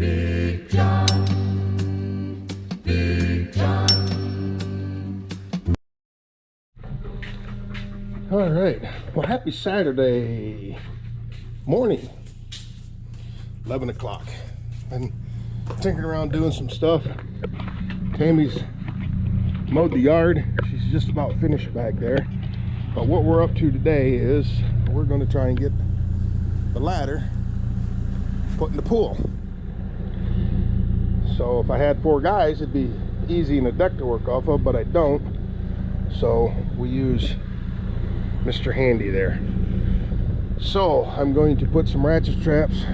Big John, Big John. All right, well, happy Saturday morning, 11 o'clock. Been tinkering around doing some stuff. Tammy's mowed the yard. She's just about finished back there. But what we're up to today is we're going to try and get the ladder put in the pool. So if I had 4 guys, it'd be easy in a deck to work off of, but I don't. So we use Mr. Handy there. So I'm going to put some ratchet straps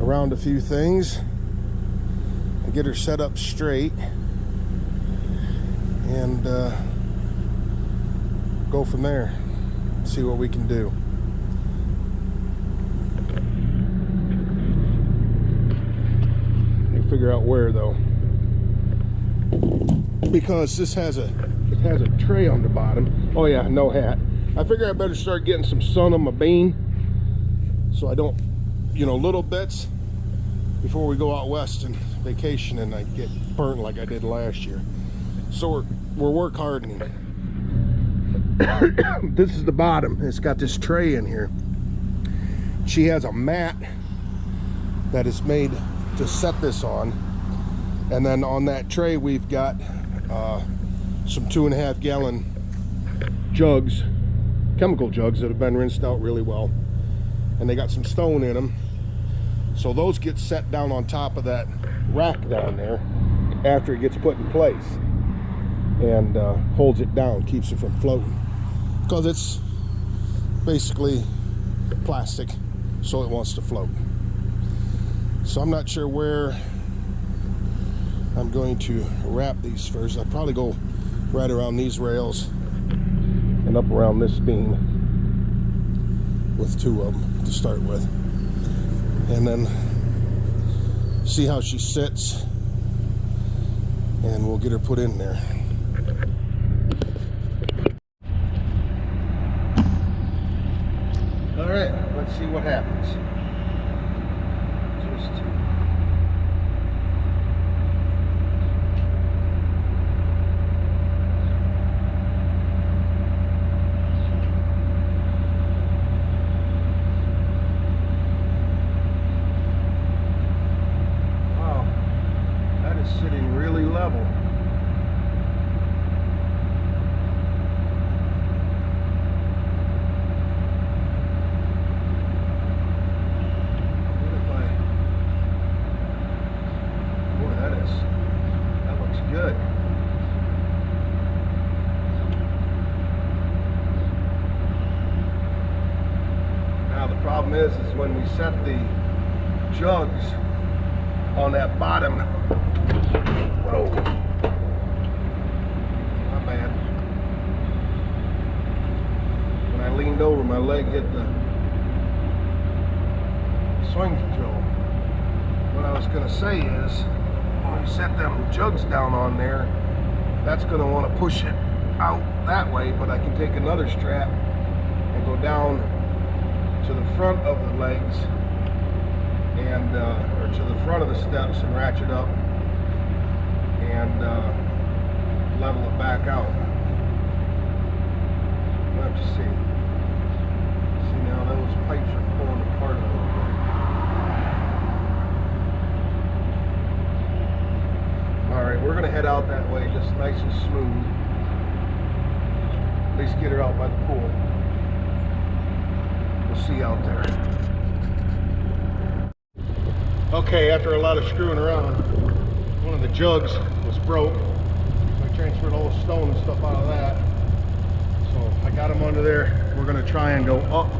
around a few things and get her set up straight, and go from there, see what we can do. Figure out where though, because this has a tray on the bottom. Oh yeah, no hat. I figure I better start getting some sun on my bean so I don't, little bits before we go out west and vacation and I get burnt like I did last year. So we're work hardening. This is the bottom. It's got this tray in here. She has a mat that is made to set this on, and then on that tray we've got some 2.5 gallon jugs, chemical jugs that have been rinsed out really well, and they got some stone in them, so those get set down on top of that rack down there after it gets put in place, and holds it down, keeps it from floating, because it's basically plastic, so it wants to float. So I'm not sure where I'm going to wrap these first. I'll probably go right around these rails and up around this beam with 2 of them to start with, and then see how she sits, and we'll get her put in there. All right, let's see what happens. Wow, that is sitting really level. That looks good. Now the problem is when we set the jugs on that bottom. Whoa, my bad. When I leaned over, my leg hit the swing control. What I was going to say is, when you set them jugs down on there, that's going to want to push it out that way, but I can take another strap and go down to the front of the legs and or to the front of the steps and ratchet up and level it back out. We'll have to see. See, now those pipes are pulling apart a little bit. Alright, we're going to head out that way, just nice and smooth. At least get her out by the pool. We'll see you out there. Okay, after a lot of screwing around, one of the jugs was broke. So I transferred all the stone and stuff out of that. So I got them under there. We're going to try and go up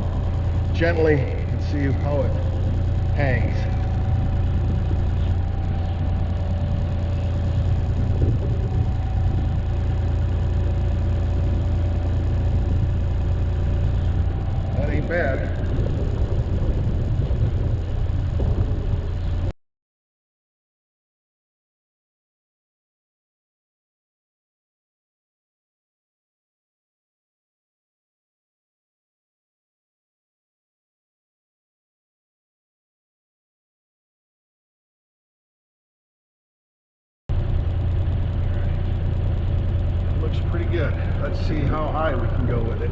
gently and see how it hangs. Ain't bad. good. Let's see how high we can go with it.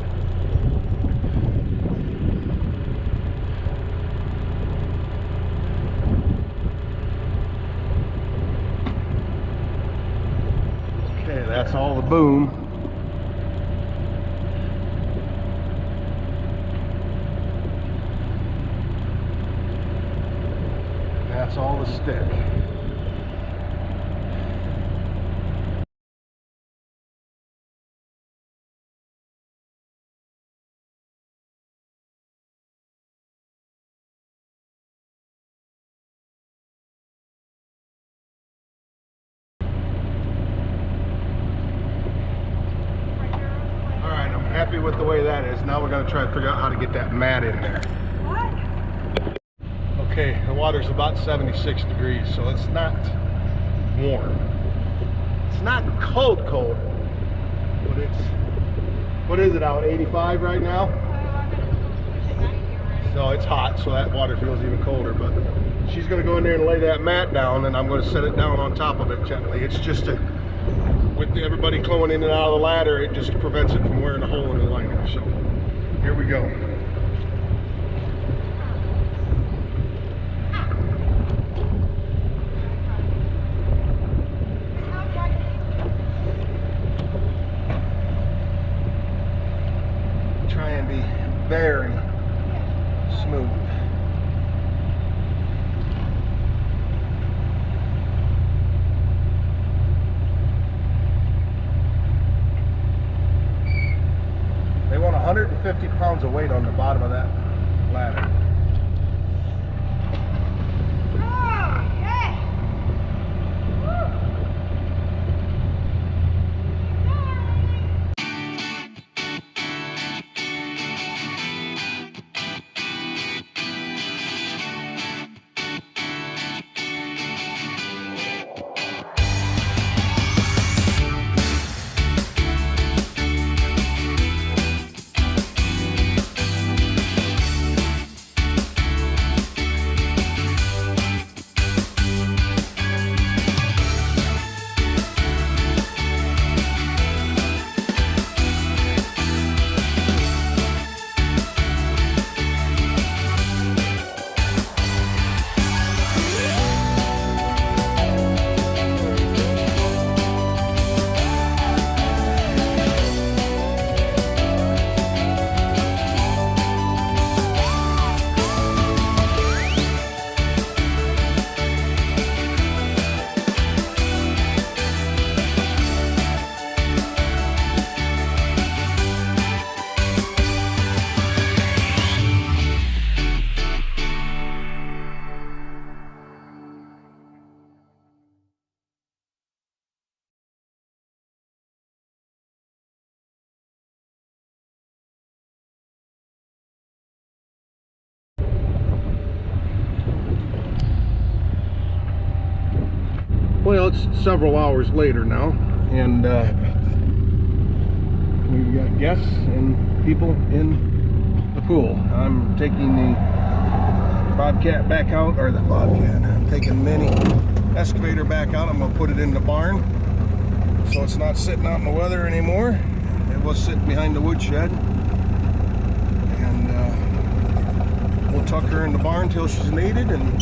Okay, that's all the boom. That's all the stick. Alright, I'm happy with the way that is. Now we're going to try to figure out how to get that mat in there. Okay, the water's about 76 degrees, so it's not warm. It's not cold, but it's, what is it out, 85 right now? So it's hot, so that water feels even colder, but she's going to go in there and lay that mat down, and I'm going to set it down on top of it gently. It's just with everybody clawing in and out of the ladder, it just prevents it from wearing a hole in the liner. So here we go. Try and be very smooth. They want 150 pounds of weight on the bottom of that ladder. Well, it's several hours later now, and we've got guests and people in the pool. I'm taking the Bobcat back out, or the Bobcat, I'm taking the mini excavator back out. I'm going to put it in the barn so it's not sitting out in the weather anymore. It was sitting behind the woodshed, and we'll tuck her in the barn till she's needed, and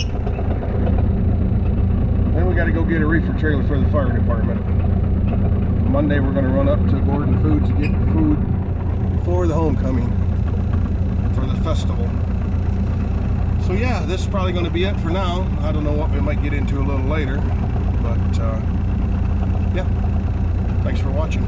then we got to go get a reefer trailer for the fire department. Monday we're going to run up to Gordon Foods to get food for the homecoming, for the festival. So yeah, this is probably going to be it for now. I don't know what we might get into a little later, but yeah, thanks for watching.